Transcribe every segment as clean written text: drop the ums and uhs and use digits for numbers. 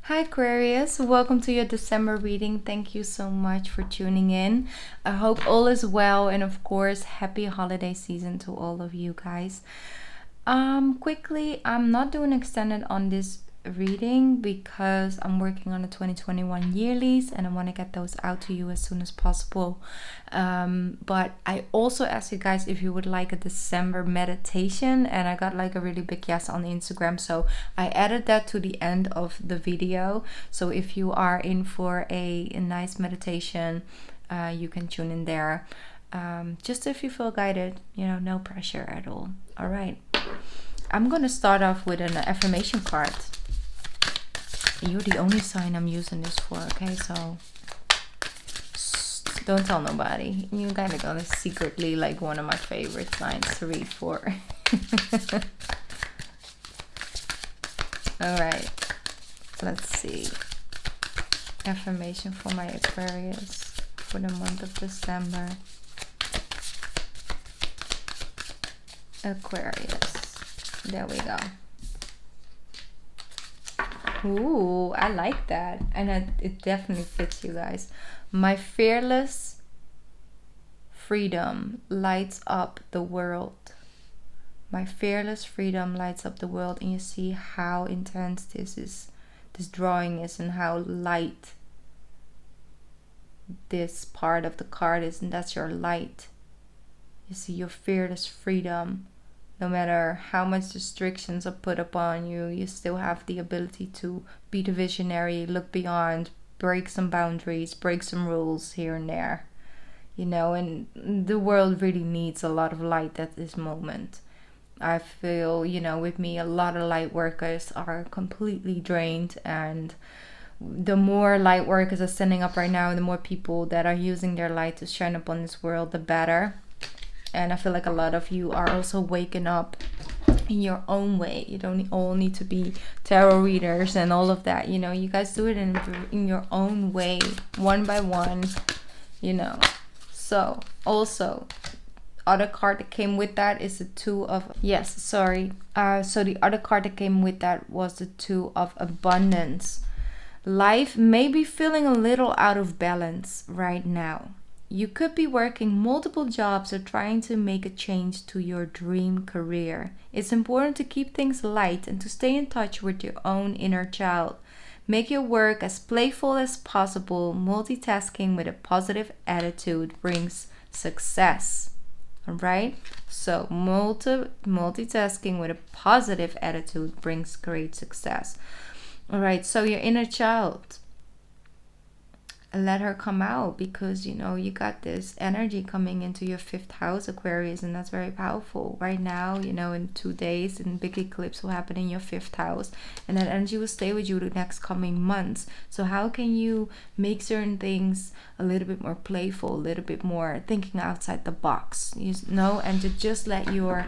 Hi Aquarius, welcome to your December reading. Thank you so much for tuning in. I hope all is well, and of course, happy holiday season to all of you guys. Quickly, I'm not doing extended on this reading because I'm working on the 2021 yearlies and I want to get those out to you as soon as possible. But I also asked you guys if you would like a December meditation, and I got like a really big yes on Instagram, so I added that to the end of the video. So if you are in for a nice meditation, you can tune in there. Just if you feel guided, no pressure at all. All right, I'm gonna start off with an affirmation card. You're the only sign I'm using this for, okay? So don't tell nobody. You kind of gonna secretly like one of my favorite signs to read for. All right, let's see. Affirmation for my Aquarius for the month of December. Aquarius. There we go. Ooh, I like that. And it definitely fits you guys. My fearless freedom lights up the world. My fearless freedom lights up the world. And you see how intense this drawing is, and how light this part of the card is. And that's your light. You see your fearless freedom. No matter how much restrictions are put upon you, you still have the ability to be the visionary, look beyond, break some boundaries, break some rules here and there. And the world really needs a lot of light at this moment. I feel, with me, a lot of light workers are completely drained, and the more light workers are standing up right now, the more people that are using their light to shine upon this world, the better. And I feel like a lot of you are also waking up in your own way. You don't all need to be tarot readers and all of that. You guys do it in your own way, one by one. So also, other card that came with that is the Two of... So the other card that came with that was the Two of Abundance. Life may be feeling a little out of balance right now. You could be working multiple jobs or trying to make a change to your dream career. It's important to keep things light and to stay in touch with your own inner child. Make your work as playful as possible. Multitasking with a positive attitude brings success. Alright? So multitasking with a positive attitude brings great success. Alright, so your inner child. Let her come out, because you got this energy coming into your 5th house, Aquarius, and that's very powerful right now. In 2 days, and big eclipse will happen in your 5th house, and that energy will stay with you the next coming months. So how can you make certain things a little bit more playful, a little bit more thinking outside the box, and to just let your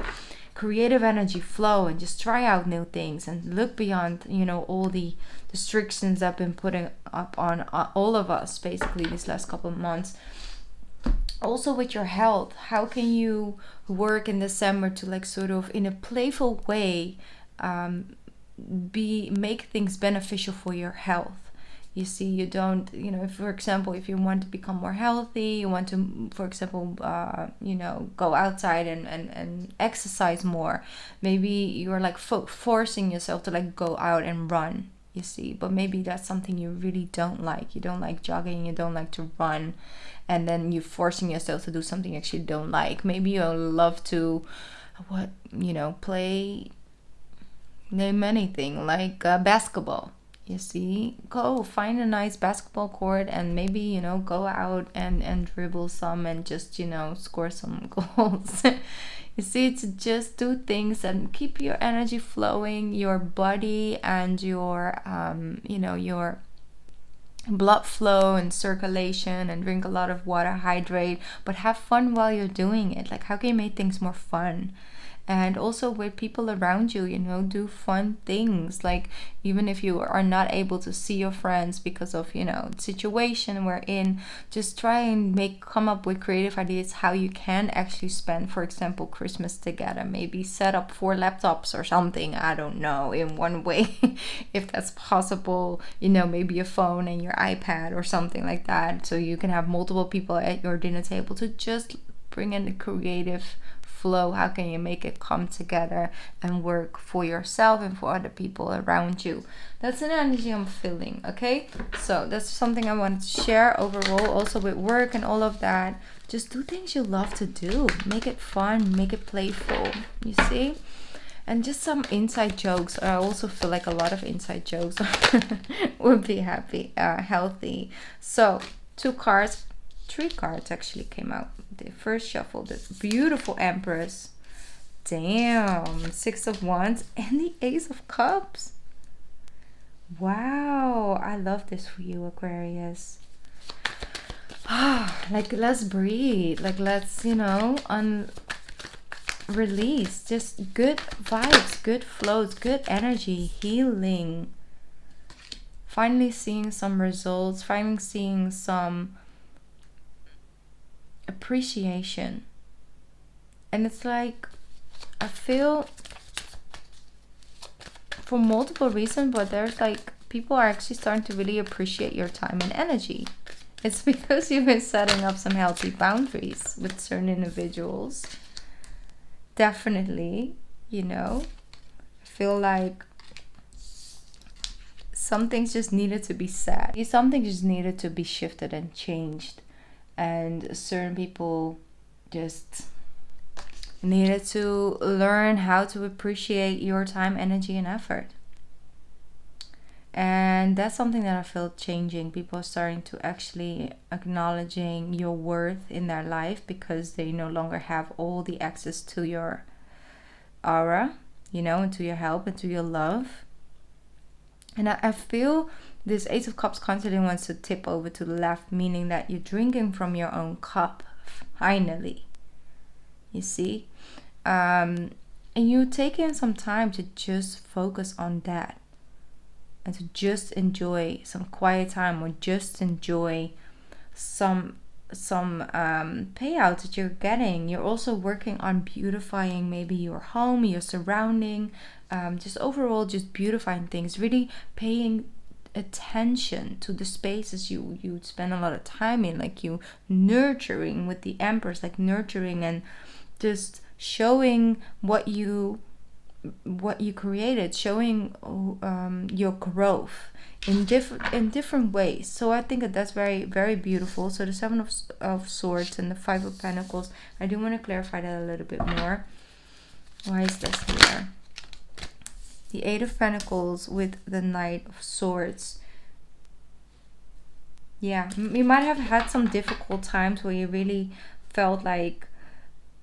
creative energy flow and just try out new things and look beyond all the restrictions that have been putting up on all of us basically these last couple of months. Also with your health, how can you work in December to like sort of in a playful way make things beneficial for your health? You see, you don't, for example, if you want to become more healthy, you want to, for example, go outside and exercise more. Maybe you're like forcing yourself to like go out and run, you see. But maybe that's something you really don't like. You don't like jogging, you don't like to run. And then you're forcing yourself to do something you actually don't like. Maybe you love to, play, name anything, like basketball. You see, go find a nice basketball court and maybe, go out and dribble some and just, score some goals. You see, to just do things and keep your energy flowing, your body and your, your blood flow and circulation, and drink a lot of water, hydrate, but have fun while you're doing it. Like, how can you make things more fun? And also with people around you, do fun things. Like, even if you are not able to see your friends because of, the situation we're in, just try and come up with creative ideas how you can actually spend, for example, Christmas together. Maybe set up 4 laptops or something, I don't know, in one way, if that's possible. Maybe a phone and your iPad or something like that, so you can have multiple people at your dinner table to just bring in the creative flow. How can you make it come together and work for yourself and for other people around you? That's an energy I'm feeling. Okay, so that's something I wanted to share overall, also with work and all of that. Just do things you love to do, make it fun, make it playful, you see. And just some inside jokes. I also feel like a lot of inside jokes would be healthy. So 3 cards actually came out. The first shuffle, the beautiful Empress. Damn, 6 of Wands and the Ace of Cups. Wow, I love this for you, Aquarius. Like, let's breathe. Like, let's, release. Just good vibes, good flows, good energy, healing. Finally seeing some results, finally seeing some appreciation. And it's like, I feel, for multiple reasons, but there's like, people are actually starting to really appreciate your time and energy. It's because you've been setting up some healthy boundaries with certain individuals. Definitely, I feel like some things just needed to be said. Something just needed to be shifted and changed. And certain people just needed to learn how to appreciate your time, energy, and effort. And that's something that I feel changing. People are starting to actually acknowledging your worth in their life, because they no longer have all the access to your aura, and to your help and to your love. And I feel this Ace of Cups constantly wants to tip over to the left, meaning that you're drinking from your own cup, finally. You see? And you taking some time to just focus on that. And to just enjoy some quiet time, or just enjoy some payout that you're getting. You're also working on beautifying maybe your home, your surrounding, just overall just beautifying things, really paying attention to the spaces you spend a lot of time in, like you nurturing with the Empress, like nurturing and just showing what you created, showing your growth in different ways. So I think that's very, very beautiful. So the 7 of Swords and the 5 of Pentacles, I do want to clarify that a little bit more. Why is this here? The 8 of Pentacles with the Knight of Swords. Yeah, you might have had some difficult times where you really felt like,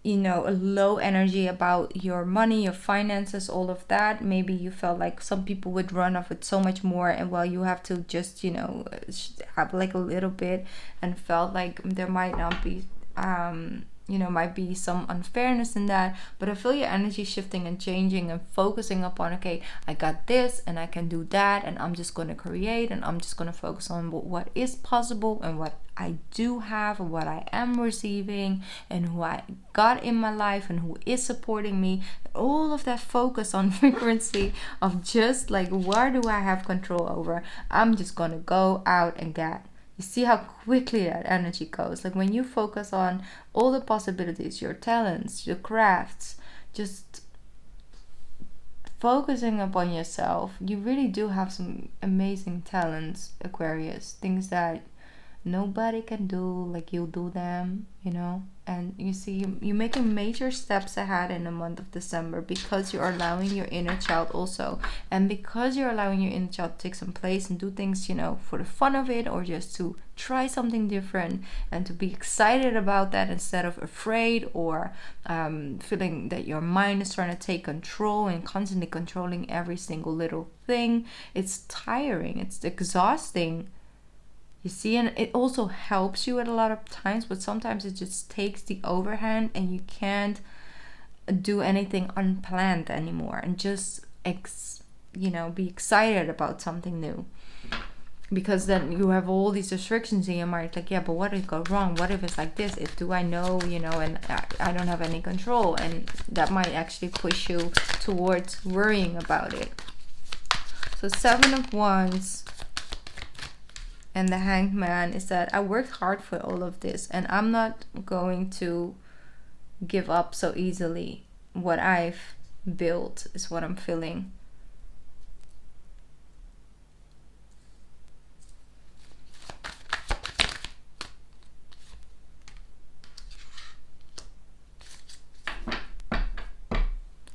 a low energy about your money, your finances, all of that. Maybe you felt like some people would run off with so much more, and you have to just, have like a little bit, and felt like there might not be, might be some unfairness in that. But I feel your energy shifting and changing and focusing upon, okay, I got this and I can do that, and I'm just going to create, and I'm just going to focus on what is possible and what I do have and what I am receiving and who I got in my life and who is supporting me. All of that focus on frequency of just like, where do I have control over? I'm just going to go out and get. You see how quickly that energy goes. Like when you focus on all the possibilities, your talents, your crafts, just focusing upon yourself, you really do have some amazing talents, Aquarius. Things that nobody can do like you do them, and you see you're making major steps ahead in the month of December, because you're allowing your inner child also, and because you're allowing your inner child to take some place and do things, for the fun of it, or just to try something different, and to be excited about that instead of afraid, or feeling that your mind is trying to take control and constantly controlling every single little thing. It's tiring, it's exhausting. You see, and it also helps you at a lot of times, but sometimes it just takes the overhand, and you can't do anything unplanned anymore, and just be excited about something new. Because then you have all these restrictions in your mind, like, yeah, but what if it goes wrong? What if it's like this? Do I know, and I don't have any control? And that might actually push you towards worrying about it. So 7 of Wands and the Hanged Man is that I worked hard for all of this, and I'm not going to give up so easily. What I've built is what I'm feeling.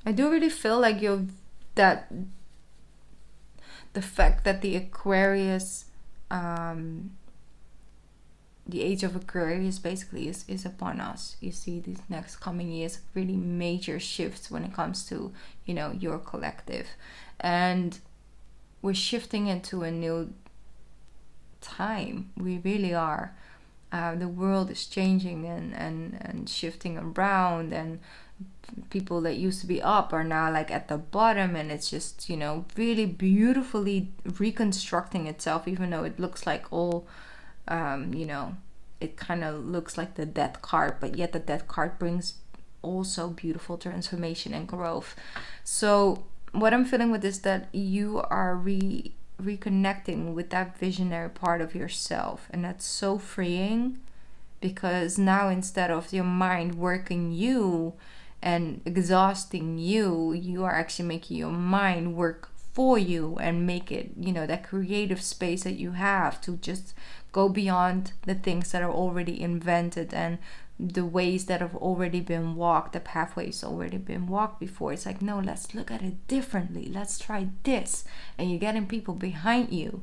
I do really feel like the fact that the Aquarius, the age of Aquarius basically is upon us. You see these next coming years, really major shifts when it comes to, your collective. And we're shifting into a new time. We really are. The world is changing and shifting around, and people that used to be up are now like at the bottom, and it's just really beautifully reconstructing itself, even though it looks like all it kind of looks like the Death card, but yet the Death card brings also beautiful transformation and growth. So what I'm feeling with is that you are reconnecting with that visionary part of yourself, and that's so freeing, because now instead of your mind working you and exhausting you, you are actually making your mind work for you and make it, that creative space that you have to just go beyond the things that are already invented and the ways that have already been walked, the pathways already been walked before. It's like, no, let's look at it differently. Let's try this. And you're getting people behind you.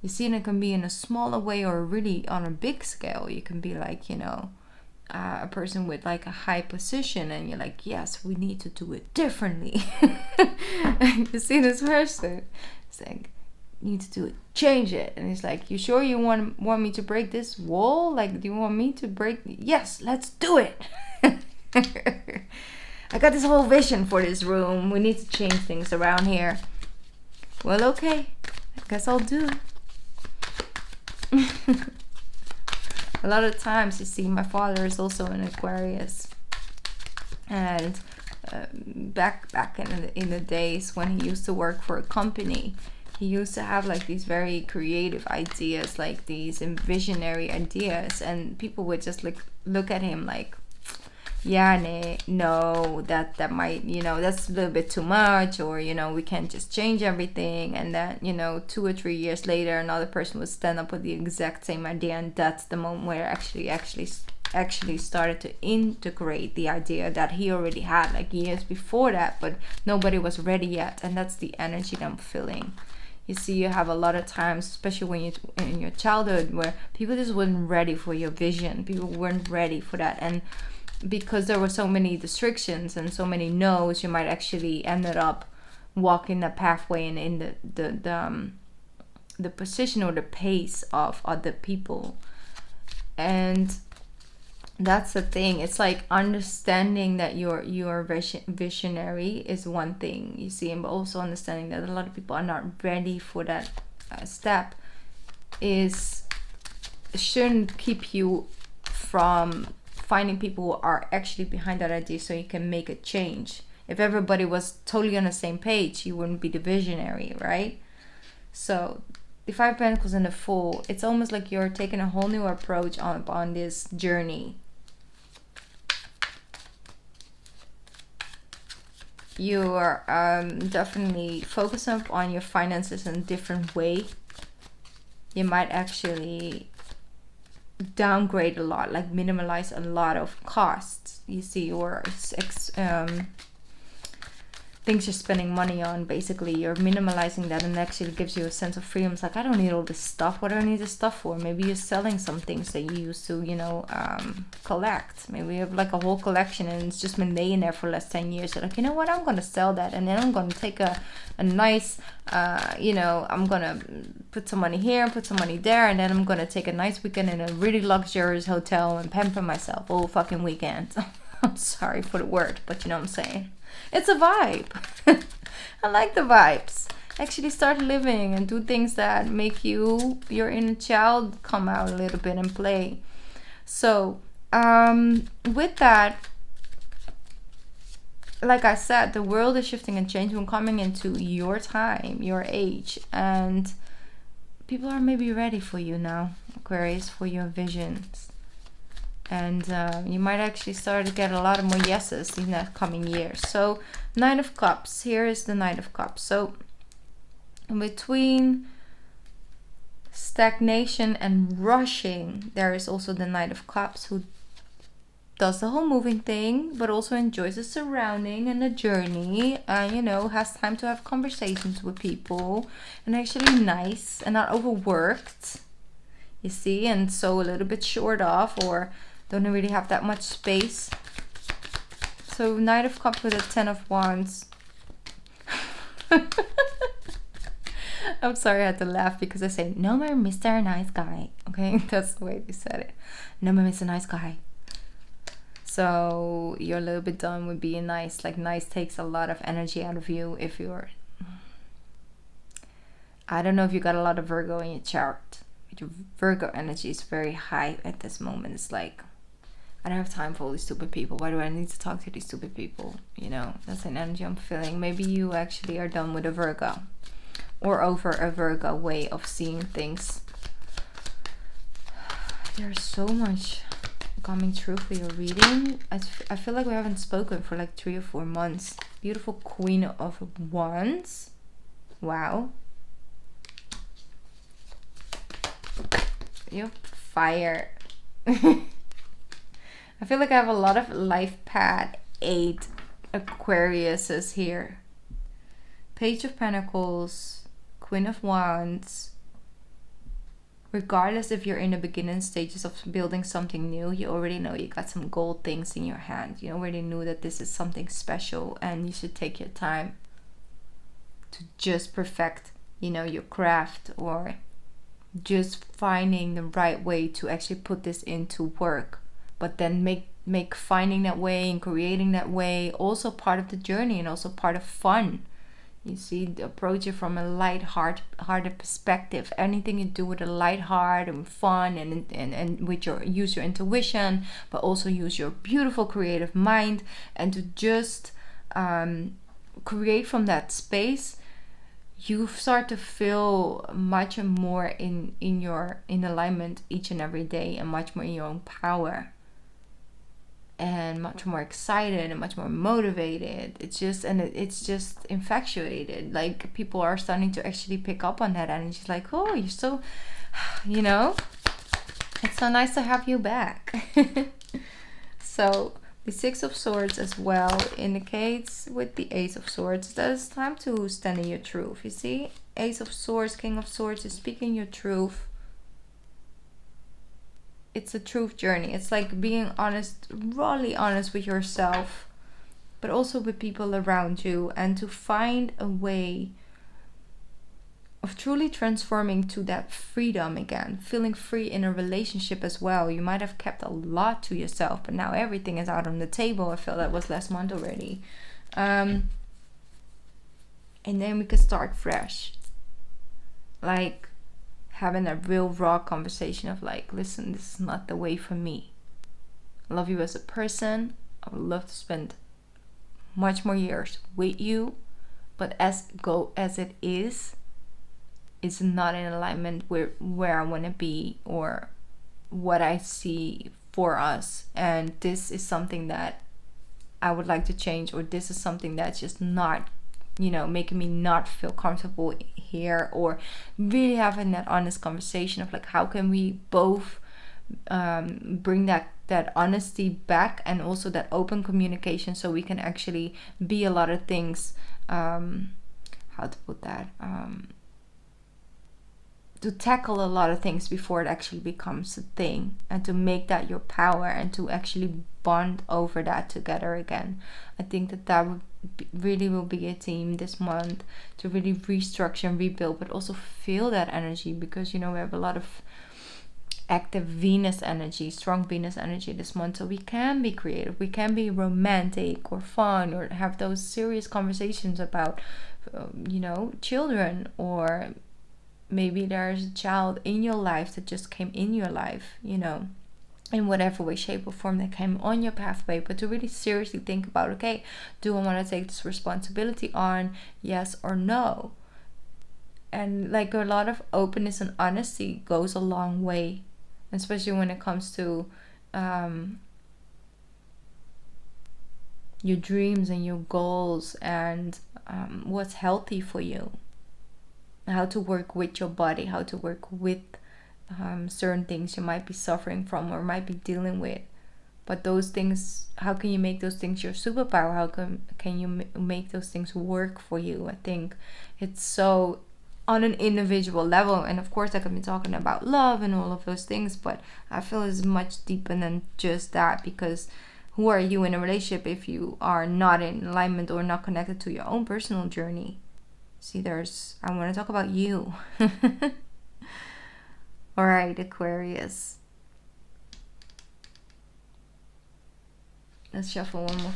You see, and it can be in a smaller way or really on a big scale. You can be like, a person with like a high position, and you're like, yes, we need to do it differently. And you see this person, it's like, you need to do it, change it. And it's like, you sure you want me to break this wall? Like, do you want me to break? Yes, let's do it. I got this whole vision for this room. We need to change things around here. Well, okay, I guess I'll do it. A lot of times, you see, my father is also an Aquarius, and back in the days when he used to work for a company, he used to have like these very creative ideas, like these visionary ideas, and people would just look at him like, yeah, no, that might, that's a little bit too much, or we can't just change everything. And then 2 or 3 years later, another person would stand up with the exact same idea, and that's the moment where actually started to integrate the idea that he already had like years before that, but nobody was ready yet. And that's the energy that I'm feeling. You see, you have a lot of times, especially when you're in your childhood, where people just weren't ready for your vision. People weren't ready for that, and because there were so many restrictions and so many no's, you might actually ended up walking the pathway and in the position or the pace of other people. And that's the thing. It's like understanding that your visionary is one thing, you see, but also understanding that a lot of people are not ready for that step shouldn't keep you from finding people who are actually behind that idea, so you can make a change. If everybody was totally on the same page, you wouldn't be the visionary, right? So the 5 of Pentacles and the Fool, it's almost like you're taking a whole new approach on this journey. You are definitely focusing on your finances in a different way. You might actually downgrade a lot, like minimalize a lot of costs, you see, or things you're spending money on. Basically, you're minimalizing that, and actually gives you a sense of freedom. It's like, I don't need all this stuff. What do I need this stuff for? Maybe you're selling some things that you used to, collect. Maybe you have like a whole collection and it's just been laying there for less 10 years. You're like, you know what? I'm going to sell that, and then I'm going to take a nice, I'm going to put some money here, put some money there, and then I'm going to take a nice weekend in a really luxurious hotel and pamper myself all fucking weekend. I'm sorry for the word, but you know what I'm saying. It's a vibe. I like the vibes. Actually start living and do things that make your inner child come out a little bit and play. So with that, like I said, the world is shifting and changing. We're coming into your time, your age, and people are maybe ready for you now, Aquarius, for your visions. And you might actually start to get a lot of more yeses in the coming years. So Nine of Cups, here is the Nine of Cups. So between stagnation and rushing, there is also the Knight of Cups, who does the whole moving thing, but also enjoys the surrounding and the journey, and has time to have conversations with people, and actually nice and not overworked, you see, and so a little bit short off, or don't really have that much space. So Knight of Cups with a 10 of Wands. I'm sorry, I had to laugh because I say, no more Mr. Nice Guy. Okay, that's the way they said it. No more Mr. Nice Guy. So you're a little bit done with being nice. Like, nice takes a lot of energy out of you if you're... I don't know if you got a lot of Virgo in your chart. Your Virgo energy is very high at this moment. It's like, I don't have time for all these stupid people. Why do I need to talk to these stupid people? That's an energy I'm feeling. Maybe you actually are done with a Virgo, or over a Virgo way of seeing things. There's so much coming true for your reading. I feel like we haven't spoken for like 3 or 4 months. Beautiful Queen of Wands. Wow. You have fire. I feel like I have a lot of life path 8 Aquariuses here. Page of Pentacles, Queen of Wands. Regardless if you're in the beginning stages of building something new, you already know you got some gold things in your hand. You already knew that this is something special, and you should take your time to just perfect, your craft, or just finding the right way to actually put this into work. But then make finding that way and creating that way also part of the journey, and also part of fun. You see, approach it from a light-hearted perspective. Anything you do with a light heart and fun, and with use your intuition, but also use your beautiful creative mind, and to just create from that space. You start to feel much more in alignment each and every day, and much more in your own power, and much more excited and much more motivated. It's just infatuated. Like, people are starting to actually pick up on that, and it's just like, oh, you're so, it's so nice to have you back. So the 6 of Swords as well indicates, with the Ace of Swords, that it's time to stand in your truth. You see, Ace of Swords, King of Swords is speaking your truth. It's a truth journey. It's like being honest, rawly honest with yourself, but also with people around you, and to find a way of truly transforming to that freedom again, feeling free in a relationship as well. You might have kept a lot to yourself, but now everything is out on the table. I feel that was last month already. And then we could start fresh. Like, having a real raw conversation of like, listen, this is not the way for me. I love you as a person. I would love to spend much more years with you, but as it is, it's not in alignment with where I want to be or what I see for us. And this is something that I would like to change, or this is something that's just not, making me not feel comfortable here. Or really having that honest conversation of like, how can we both bring that honesty back, and also that open communication, so we can actually be a lot of things, how to put that, to tackle a lot of things before it actually becomes a thing, and to make that your power, and to actually bond over that together again. I think that would really will be a theme this month, to really restructure and rebuild, but also feel that energy, because we have a lot of active Venus energy, strong Venus energy this month. So we can be creative, we can be romantic or fun, or have those serious conversations about children, or maybe there's a child in your life that just came in your life, in whatever way, shape or form that came on your pathway. But to really seriously think about, okay, do I want to take this responsibility on, yes or no? And like a lot of openness and honesty goes a long way, especially when it comes to your dreams and your goals, and what's healthy for you, how to work with your body, how to work with certain things you might be suffering from or might be dealing with. But those things, how can you make those things your superpower? How can you make those things work for you? I think it's so on an individual level, and of course I can be talking about love and all of those things, but I feel it's much deeper than just that, because who are you in a relationship if you are not in alignment or not connected to your own personal journey? See, I want to talk about you. All right, Aquarius. Let's shuffle one more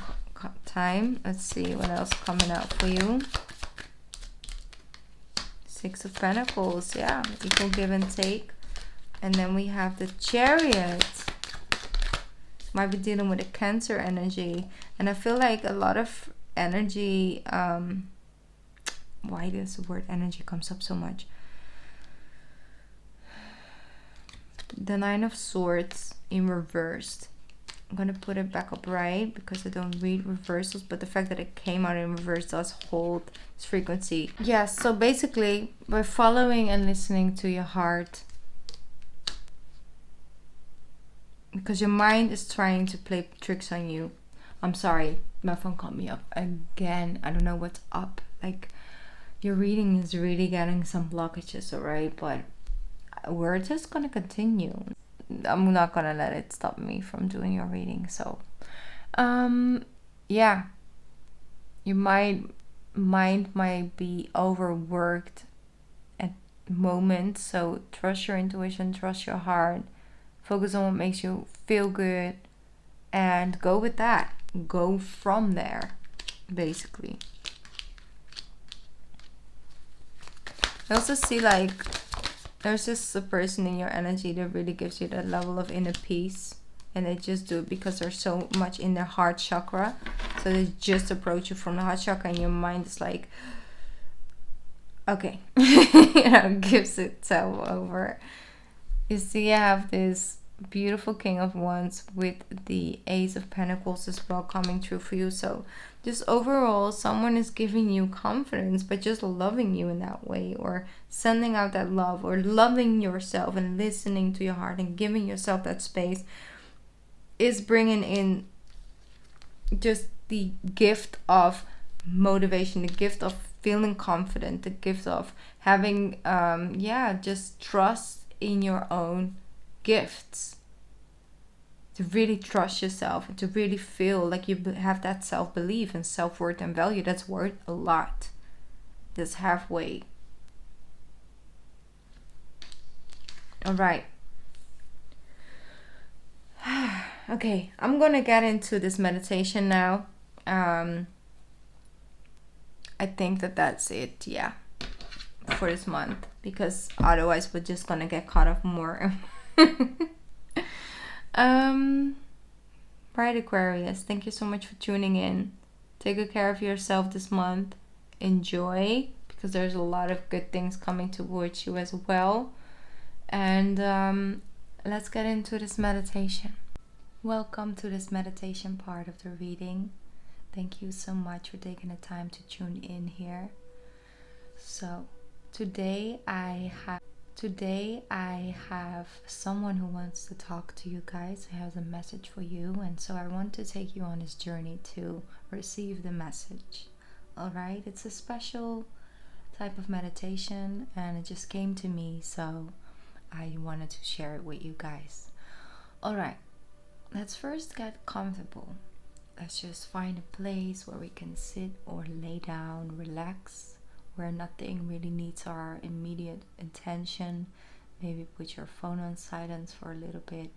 time. Let's see what else coming out for you. Six of Pentacles, yeah, equal give and take. And then we have the Chariot. Might be dealing with a Cancer energy. And I feel like a lot of energy, why does the word energy comes up so much? The Nine of Swords in reversed. I'm going to put it back upright because I don't read reversals, but the fact that it came out in reverse does hold its frequency. Yes, so basically, by following and listening to your heart, because your mind is trying to play tricks on you. I'm sorry, my phone called me up again. I don't know what's up. Like, your reading is really getting some blockages, alright? But we're just going to continue. I'm not gonna let it stop me from doing your reading. So yeah, your mind might be overworked at moments, so trust your intuition, trust your heart, focus on what makes you feel good, and go with that. Go from there, basically. I also see like there's just a person in your energy that really gives you that level of inner peace. And they just do it because they're so much in their heart chakra. So they just approach you from the heart chakra, and your mind is like, okay. Gives itself over. You see, I have this beautiful King of Wands with the Ace of Pentacles as well coming through for you. So just overall, someone is giving you confidence, but just loving you in that way, or sending out that love, or loving yourself and listening to your heart and giving yourself that space, is bringing in just the gift of motivation, the gift of feeling confident, the gift of having just trust in your own gifts, to really trust yourself, and to really feel like you have that self-belief and self-worth and value that's worth a lot. That's halfway. All right. Okay, I'm gonna get into this meditation now. I think that's it, yeah, for this month, because otherwise we're just gonna get caught up more. Right, Aquarius, thank you so much for tuning in. Take good care of yourself this month. Enjoy, because there's a lot of good things coming towards you as well. And let's get into this meditation. Welcome to this meditation part of the reading. Thank you so much for taking the time to tune in here. So today I have someone who wants to talk to you guys, who has a message for you, and so I want to take you on this journey to receive the message. All right, it's a special type of meditation, and it just came to me, so I wanted to share it with you guys. All right, let's first get comfortable. Let's just find a place where we can sit or lay down, relax, where nothing really needs our immediate attention, Maybe put your phone on silence for a little bit.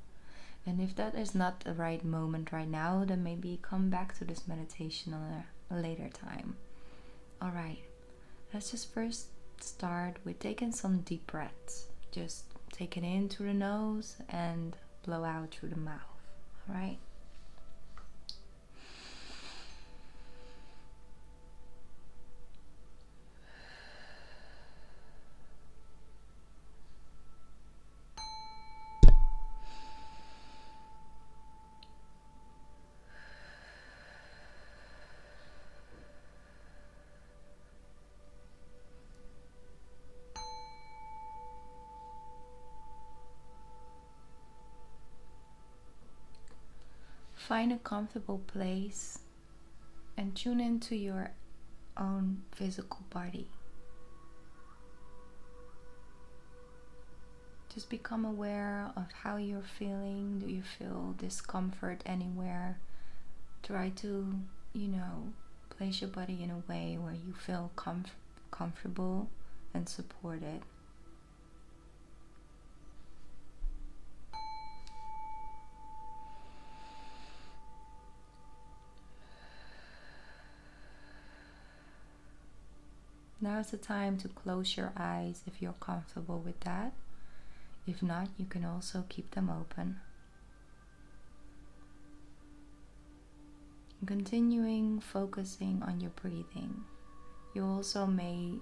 And if that is not the right moment right now, then maybe come back to this meditation on a later time. Alright, let's just first start with taking some deep breaths. Just take it in through the nose and blow out through the mouth. Alright? Find a comfortable place and tune into your own physical body. Just become aware of how you're feeling. Do you feel discomfort anywhere? Try to, place your body in a way where you feel comfortable and supported. Now is the time to close your eyes if you're comfortable with that. If not, you can also keep them open. Continuing focusing on your breathing. You also may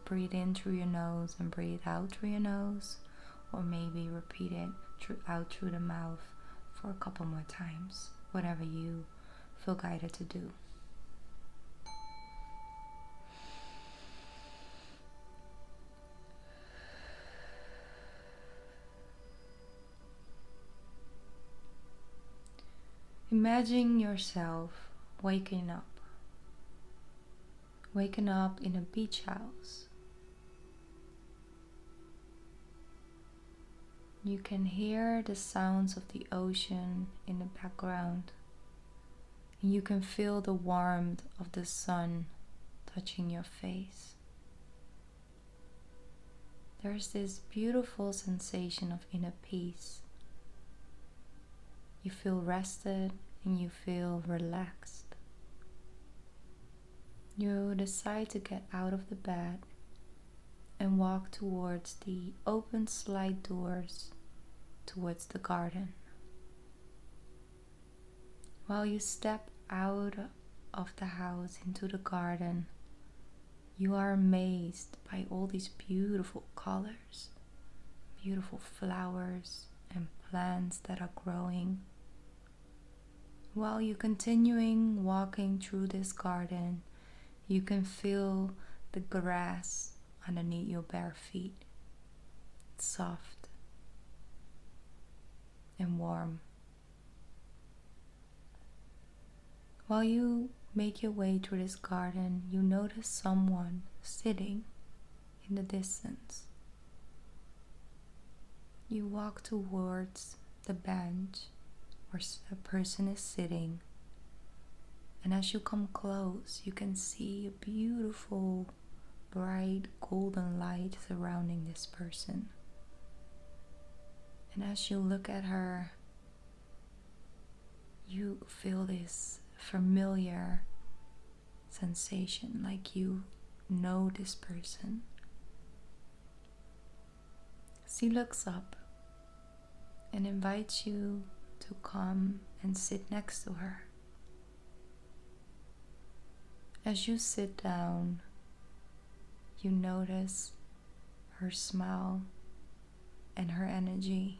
breathe in through your nose and breathe out through your nose, or maybe repeat it out through the mouth for a couple more times, whatever you feel guided to do. Imagine yourself waking up in a beach house. You can hear the sounds of the ocean in the background, and you can feel the warmth of the sun touching your face. There's this beautiful sensation of inner peace. You feel rested and you feel relaxed. You decide to get out of the bed and walk towards the open slide doors towards the garden. While you step out of the house into the garden, you are amazed by all these beautiful colors, beautiful flowers and plants that are growing. While you're continuing walking through this garden, you can feel the grass underneath your bare feet. It's soft and warm. While you make your way through this garden, you notice someone sitting in the distance. You walk towards the bench where a person is sitting, and as you come close, you can see a beautiful, bright golden light surrounding this person. And as you look at her, you feel this familiar sensation, like you know this person. She looks up and invites you to come and sit next to her. As you sit down, you notice her smile and her energy.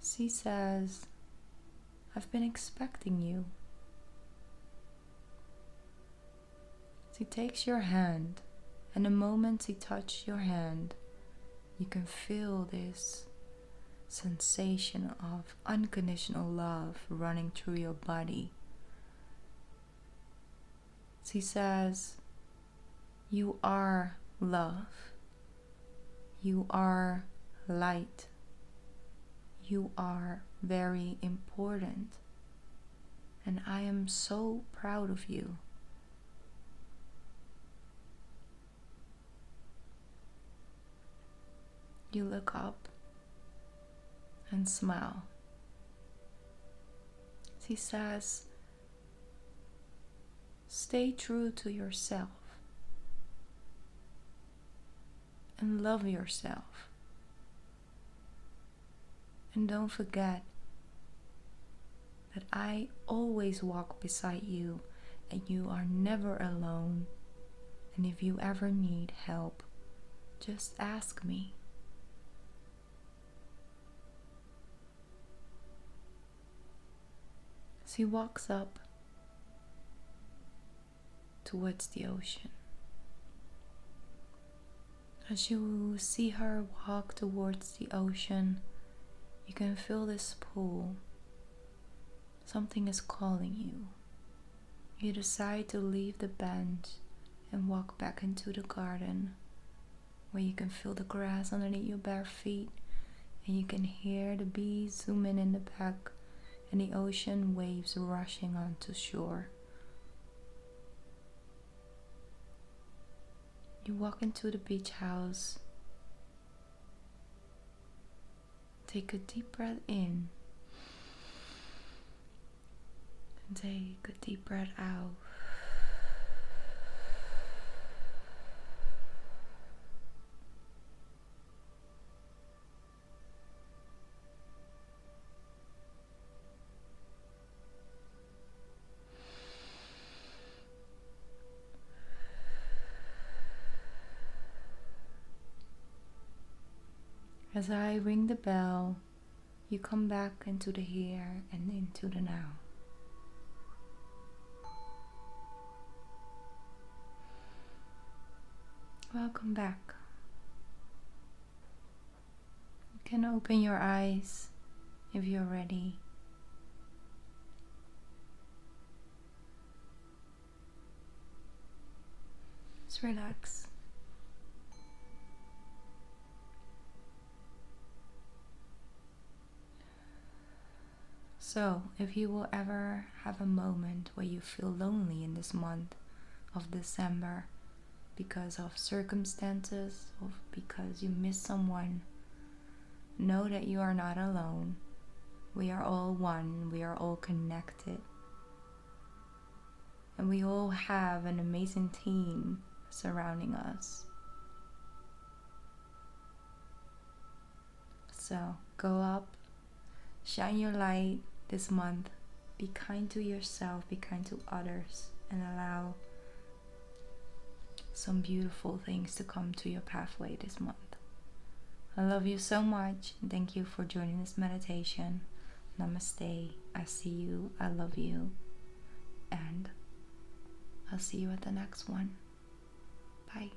She says, "I've been expecting you." She takes your hand, and the moment she touches your hand, you can feel this sensation of unconditional love running through your body. She says, "You are love. You are light. You are very important. And I am so proud of you." you look up and smile. He says, stay true to yourself and love yourself. And don't forget that I always walk beside you and you are never alone. And if you ever need help, just ask me. As he walks up towards the ocean, as you see her walk towards the ocean, you can feel this pull. Something is calling you. You decide to leave the bench and walk back into the garden, where you can feel the grass underneath your bare feet, and you can hear the bees zooming in the back and the ocean waves rushing onto shore. You walk into the beach house. Take a deep breath in and take a deep breath out. As I ring the bell, you come back into the here and into the now. Welcome back. You can open your eyes if you're ready. Just relax. So, if you will ever have a moment where you feel lonely in this month of December because of circumstances or because you miss someone, know that you are not alone. We are all one, we are all connected. And we all have an amazing team surrounding us. So, go up, shine your light this month, be kind to yourself, be kind to others, and allow some beautiful things to come to your pathway this month. I love you so much, and thank you for joining this meditation. Namaste. I see you, I love you, and I'll see you at the next one. Bye.